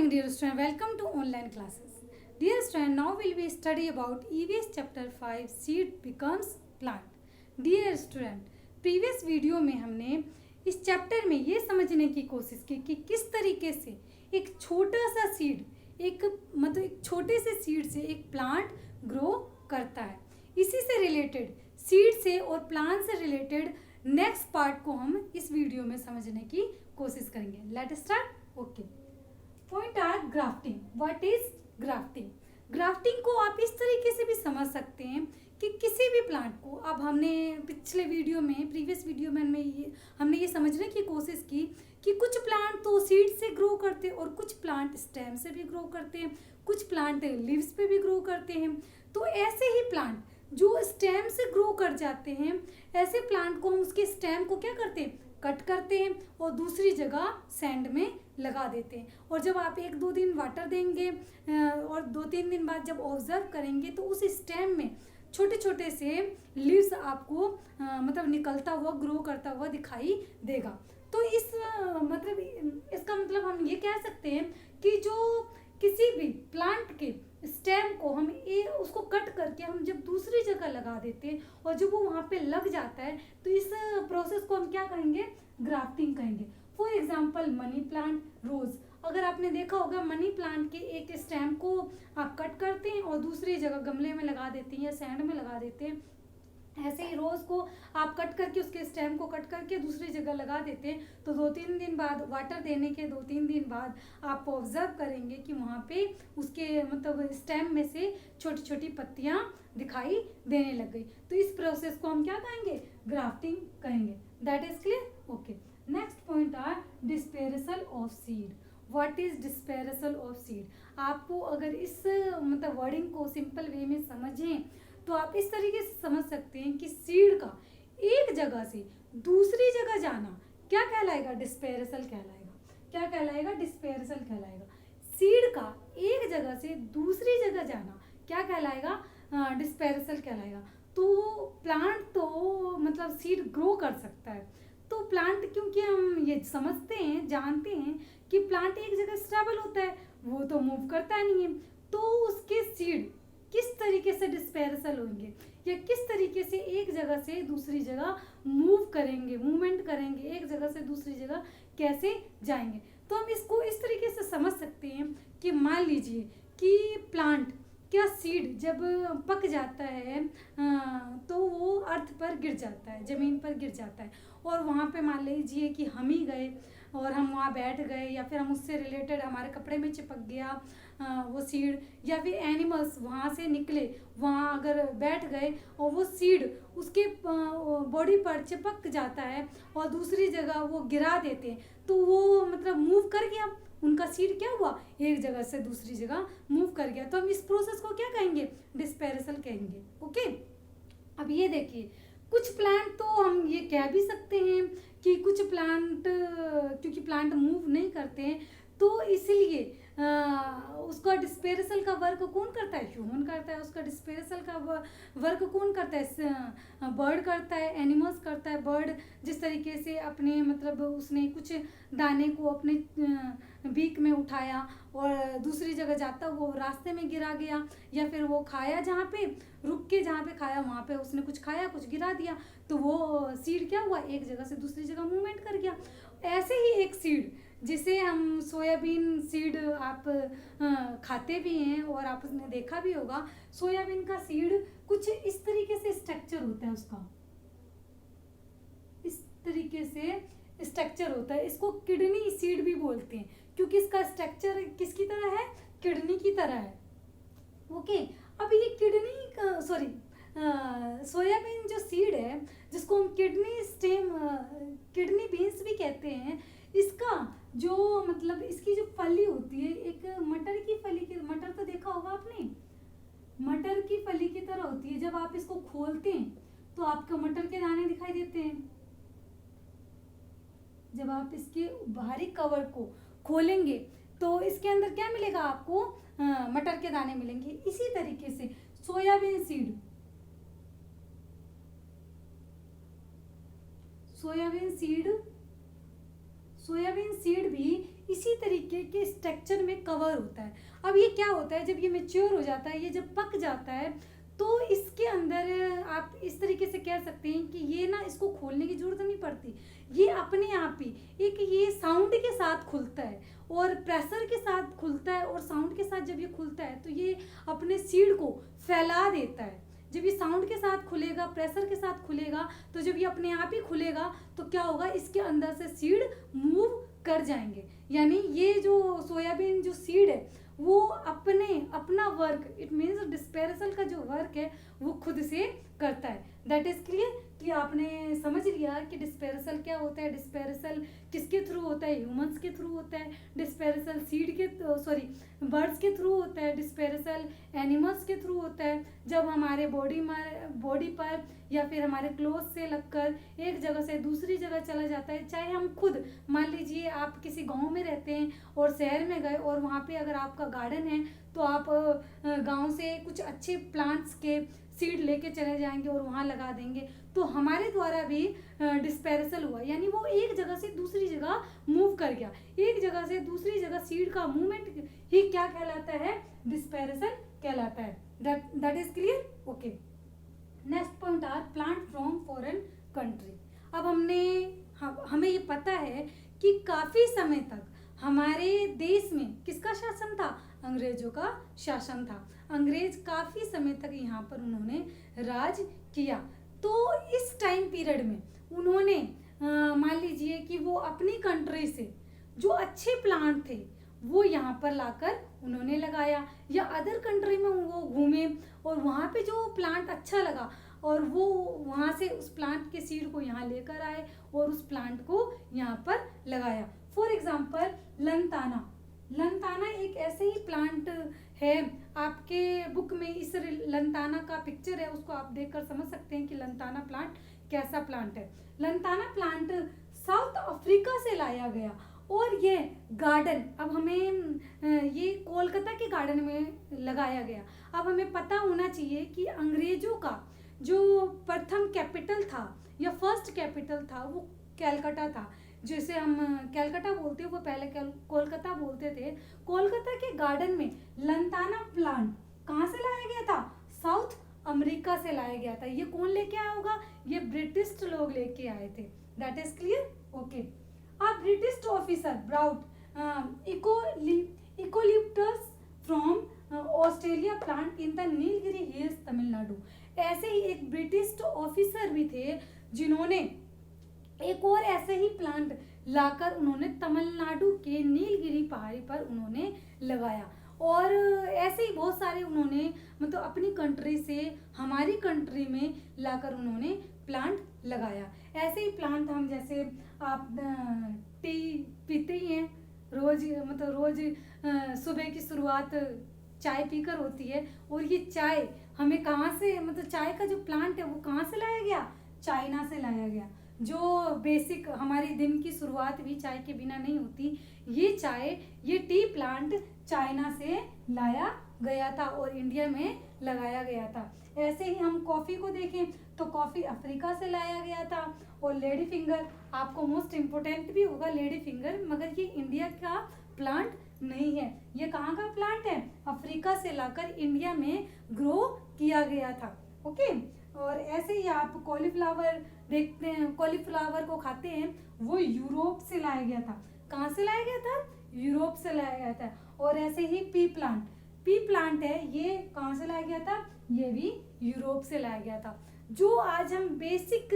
morning, dear student. Welcome to online classes. Dear student, now will we study about EVS chapter 5 seed becomes plant. Dear student, previous video में हमने इस chapter में ये समझने की कोशिश की कि किस तरीके से एक छोटा सा सीड एक छोटे से सीड से एक प्लांट ग्रो करता है. इसी से रिलेटेड सीड से और प्लांट से रिलेटेड नेक्स्ट पार्ट को हम इस वीडियो में समझने की कोशिश करेंगे. Let start. Okay, point are grafting. What is grafting? Grafting को आप इस तरीके से भी समझ सकते हैं कि किसी भी प्लांट को, अब हमने पिछले वीडियो में, प्रीवियस वीडियो में हमने ये समझने की कोशिश की कि कुछ प्लांट तो सीड से ग्रो करते हैं और कुछ प्लांट स्टेम से भी ग्रो करते हैं, कुछ प्लांट लीव्स पे भी ग्रो करते हैं. तो ऐसे ही प्लांट जो स्टेम से ग्रो कर जाते हैं, ऐसे प्लांट को हम उसके स्टेम को क्या करते हैं, कट करते हैं और दूसरी जगह सैंड में लगा देते हैं. और जब आप 1-2 दिन वाटर देंगे और 2-3 दिन बाद जब ऑब्जर्व करेंगे तो उस स्टेम में छोटे छोटे से लीव्स आपको निकलता हुआ, ग्रो करता हुआ दिखाई देगा. तो इसका मतलब हम ये कह सकते हैं कि जो किसी भी प्लांट के स्टेम को हम उसको कट करके हम जब दूसरी जगह लगा देते हैं और जब वो वहाँ पे लग जाता है तो इस प्रोसेस को हम क्या कहेंगे, ग्राफ्टिंग कहेंगे. फॉर एग्जाम्पल मनी प्लांट, रोज. अगर आपने देखा होगा मनी प्लांट के एक स्टेम को आप कट करते हैं और दूसरी जगह गमले में लगा देते हैं या सैंड में लगा देते हैं. ऐसे ही रोज को आप कट करके, उसके स्टेम को कट करके दूसरी जगह लगा देते हैं. तो 2-3 दिन बाद, वाटर देने के 2-3 दिन बाद आप ऑब्जर्व करेंगे कि वहाँ पे उसके स्टेम में से छोटी छोटी पत्तियाँ दिखाई देने लग गई. तो इस प्रोसेस को हम क्या कहेंगे, ग्राफ्टिंग कहेंगे. That is clear. Okay, next point are dispersal of seed. What is dispersal of seed? आपको अगर इस वर्डिंग को सिंपल वे में समझें तो आप इस तरीके से समझ सकते हैं कि सीड का एक जगह से दूसरी जगह जाना क्या कहलाएगा, डिस्पेरेसल कहलाएगा. क्या कहलाएगा, डिस्पेरेसल कहलाएगा. सीड का एक जगह से दूसरी जगह जाना क्या कहलाएगा, डिस्पेरेसल कहलाएगा. तो प्लांट तो सीड ग्रो कर सकता है. तो प्लांट, क्योंकि हम ये समझते हैं, जानते हैं कि प्लांट एक जगह स्टेबल होता है, वो तो मूव करता नहीं है. तो उसके सीड किस तरीके से डिस्पेरेसल होंगे या किस तरीके से एक जगह से दूसरी जगह मूवमेंट करेंगे, एक जगह से दूसरी जगह कैसे जाएंगे. तो हम इसको इस तरीके से समझ सकते हैं कि मान लीजिए कि प्लांट क्या सीड जब पक जाता है तो वो अर्थ पर गिर जाता है, ज़मीन पर गिर जाता है. और वहाँ पे मान लीजिए कि हम ही गए और हम वहाँ बैठ गए, या फिर हम उससे रिलेटेड हमारे कपड़े में चिपक गया वो सीड, या फिर एनिमल्स वहाँ से निकले, वहाँ अगर बैठ गए और वो सीड उसके बॉडी पर चिपक जाता है और दूसरी जगह वो गिरा देते हैं, तो वो मूव कर गया. उनका सीड क्या हुआ, एक जगह से दूसरी जगह मूव कर गया. तो हम इस प्रोसेस को क्या कहेंगे, डिस्पेरेसल कहेंगे. ओके, अब ये देखिए, कुछ प्लांट तो हम ये कह भी सकते हैं कि कुछ प्लांट, क्योंकि प्लांट मूव नहीं करते हैं तो इसलिए उसका डिस्पेरेसल का वर्क कौन करता है, ह्यूमन करता है. उसका डिस्पेरेसल का वर्क कौन करता है, बर्ड करता है, एनिमल्स करता है. बर्ड जिस तरीके से अपने उसने कुछ दाने को अपने बीक में उठाया और दूसरी जगह जाता वो रास्ते में गिरा गया, या फिर वो खाया, जहाँ पे रुक के जहाँ पे खाया वहाँ पे उसने कुछ खाया, कुछ गिरा दिया, तो वो सीड क्या हुआ, एक जगह से दूसरी जगह मूवमेंट कर गया. ऐसे ही एक सीड जिसे हम सोयाबीन सीड आप खाते भी हैं और आपने देखा भी होगा, सोयाबीन का सीड कुछ इस तरीके से स्ट्रक्चर होता है, उसका इस तरीके से स्ट्रक्चर होता है. इसको किडनी सीड भी बोलते हैं क्योंकि इसका स्ट्रक्चर किसकी तरह है, किडनी की तरह है. ओके, अब ये सोयाबीन जो सीड है, जिसको हम किडनी बीन्स भी कहते हैं, इसका जो इसकी जो फली होती है, एक मटर की फली की, मटर तो देखा होगा आपने, मटर की फली की तरह होती है. जब आप इसको खोलते हैं तो आपको मटर के दाने दिखाई देते हैं. जब आप इसके बाहरी कवर को खोलेंगे तो इसके अंदर क्या मिलेगा आपको, मटर के दाने मिलेंगे. इसी तरीके से सोयाबीन सीड भी इसी तरीके के स्ट्रक्चर में कवर होता है। अब ये क्या होता है, जब ये मैच्योर हो जाता है, ये जब पक जाता है, तो इसके अंदर आप इस तरीके से कह सकते हैं कि ये ना, इसको खोलने की जरूरत नहीं पड़ती, ये अपने आप ही एक ये साउंड के साथ खुलता है और प्रेशर के साथ खुलता है, और साउंड के साथ जब ये खुलता है तो ये अपने सीड को फैला देता है। जब ये साउंड के साथ खुलेगा, प्रेशर के साथ खुलेगा, तो जब ये अपने आप ही खुलेगा तो क्या होगा, इसके अंदर से सीड मूव कर जाएंगे। यानी ये जो सोयाबीन जो सीड है वो अपना वर्क, इट मीन्स डिस्पेरेसल का जो वर्क है वो खुद से करता है। दैट इज क्लियर कि आपने समझ लिया कि डिस्पेरेसल क्या होता है। डिस्पेरेसल किसके थ्रू होता है, ह्यूमंस के थ्रू होता है। डिस्पेरेसल सीड के बर्ड्स के थ्रू होता है। डिस्पेरेसल एनिमल्स के थ्रू होता है, जब हमारे बॉडी पर या फिर हमारे क्लोथ से लगकर एक जगह से दूसरी जगह चला जाता है। चाहे हम खुद, मान लीजिए आप किसी गांव में रहते हैं और शहर में गए और वहाँ पे अगर आपका गार्डन है तो आप गांव से कुछ अच्छे प्लांट्स के सीड लेके चले जाएंगे और वहाँ लगा देंगे, तो हमारे द्वारा भी डिस्पेरेसल हुआ, यानी वो एक जगह से दूसरी जगह मूव कर गया। एक जगह से दूसरी जगह सीड का मूवमेंट ही क्या कहलाता है, डिस्पेरेसल कहलाता है। That is clear, okay. Next point are plant from foreign country. अब हमें ये पता है कि काफ़ी समय तक हमारे देश में किसका शासन था, अंग्रेजों का शासन था। अंग्रेज काफ़ी समय तक यहाँ पर उन्होंने राज किया। तो इस टाइम पीरियड में उन्होंने मान लीजिए कि वो अपनी कंट्री से जो अच्छे प्लांट थे वो यहाँ पर लाकर उन्होंने लगाया, या अदर कंट्री में वो घूमे और वहाँ पे जो प्लांट अच्छा लगा और वो वहाँ से उस प्लांट के सीड को यहाँ लेकर आए और उस प्लांट को यहाँ पर लगाया। फॉर एग्जाम्पल लंताना एक ऐसे ही प्लांट है, आपके बुक में इस लंताना का पिक्चर है, उसको आप देखकर समझ सकते हैं कि लंताना प्लांट कैसा प्लांट है। लंताना प्लांट साउथ अफ्रीका से लाया गया और ये गार्डन, अब हमें ये कोलकाता के गार्डन में लगाया गया। अब हमें पता होना चाहिए कि अंग्रेजों का जो प्रथम कैपिटल था या फर्स्ट कैपिटल था वो कैलकाटा था, जिसे हम कैलकाटा बोलते हैं, वो पहले कोलकाता बोलते थे। कोलकाता के गार्डन में लंताना प्लांट कहाँ से लाया गया था, साउथ अमेरिका से लाया गया था। ये कौन लेके आया होगा, ये ब्रिटिश लोग लेके आए थे। That is clear, okay. A British officer brought eucalyptus from Australia plant in the Nilgiri hills Tamil Nadu. ऐसे ही एक ब्रिटिश ऑफिसर भी थे जिन्होंने एक और ऐसे ही प्लांट लाकर उन्होंने तमिलनाडु के नीलगिरी पहाड़ी पर उन्होंने लगाया। और ऐसे ही बहुत सारे उन्होंने मतलब अपनी कंट्री से हमारी कंट्री में लाकर उन्होंने प्लांट लगाया। ऐसे ही प्लांट हम, जैसे आप टी पीते ही हैं रोज, मतलब रोज सुबह की शुरुआत चाय पीकर होती है, और ये चाय हमें कहाँ से, मतलब चाय का जो प्लांट है वो कहाँ से लाया गया, चाइना से लाया गया। जो बेसिक हमारी दिन की शुरुआत भी चाय के बिना नहीं होती, ये टी प्लांट चाइना से लाया गया था और इंडिया में लगाया गया था। ऐसे ही हम कॉफ़ी को देखें तो कॉफ़ी अफ्रीका से लाया गया था। और लेडी फिंगर आपको मोस्ट इम्पोर्टेंट भी होगा, लेडी फिंगर, मगर ये इंडिया का प्लांट नहीं है, ये कहाँ का प्लांट है, अफ्रीका से लाकर इंडिया में ग्रो किया गया था। ओके। और ऐसे ही आप कॉलीफ्लावर देखते हैं, कॉलीफ्लावर को खाते हैं, वो यूरोप से लाया गया था। कहाँ से लाया गया था, यूरोप से लाया गया था। और ऐसे ही पी प्लांट है, ये कहाँ से लाया गया था, ये भी यूरोप से लाया गया था। जो आज हम बेसिक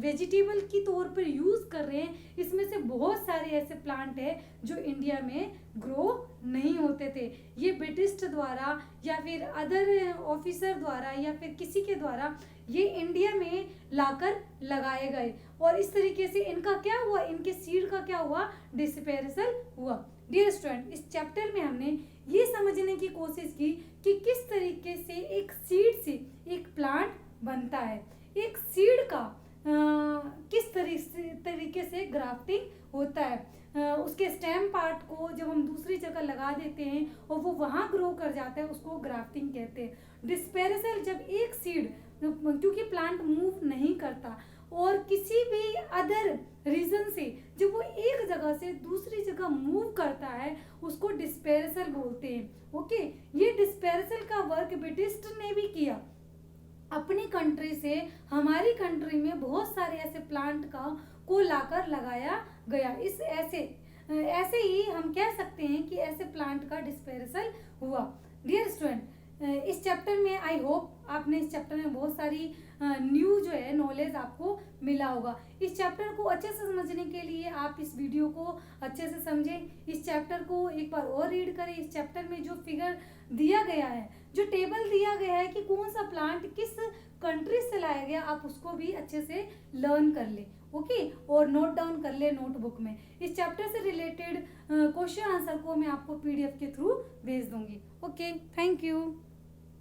वेजिटेबल की तौर पर यूज़ कर रहे हैं, इसमें से बहुत सारे ऐसे प्लांट हैं जो इंडिया में ग्रो नहीं होते थे। ये ब्रिटिश द्वारा या फिर अदर ऑफिसर द्वारा या फिर किसी के द्वारा ये इंडिया में लाकर लगाए गए, और इस तरीके से इनका क्या हुआ, इनके सीड का क्या हुआ, डिस्पेरेसल हुआ। डियर स्टूडेंट, इस चैप्टर में हमने ये समझने की कोशिश की कि किस तरीके से एक सीड से एक प्लांट बनता है, एक सीड का किस तरीके से ग्राफ्टिंग होता है, उसके स्टेम पार्ट को जब हम दूसरी जगह लगा देते हैं और वो वहाँ ग्रो कर जाता है, उसको ग्राफ्टिंग कहते हैं। डिस्पेरेसल, जब एक सीड, क्योंकि प्लांट मूव नहीं करता और किसी भी अदर रीजन से जब वो एक जगह से दूसरी जगह मूव करता है उसको डिस्पेरसल बोलते हैं। ओके, ये डिस्पेरसल का वर्क ब्रिटिश ने भी किया। अपनी कंट्री से हमारी कंट्री में बहुत सारे ऐसे प्लांट को लाकर लगाया गया। इस ऐसे ही हम कह सकते हैं कि ऐसे प्लांट का डिस्पेरसल हुआ। डियर स्टूडेंट, इस चैप्टर में आई होप आपने इस चैप्टर में बहुत सारी न्यू जो है नॉलेज आपको मिला होगा। इस चैप्टर को अच्छे से समझने के लिए आप इस वीडियो को अच्छे से समझें, इस चैप्टर को एक बार और रीड करें। इस चैप्टर में जो फिगर दिया गया है, जो टेबल दिया गया है कि कौन सा प्लांट किस कंट्री से लाया गया, आप उसको भी अच्छे से लर्न कर ले। ओके, और नोट डाउन कर ले नोटबुक में। इस चैप्टर से रिलेटेड क्वेश्चन आंसर को मैं आपको PDF के थ्रू भेज दूंगी। Okay, thank you.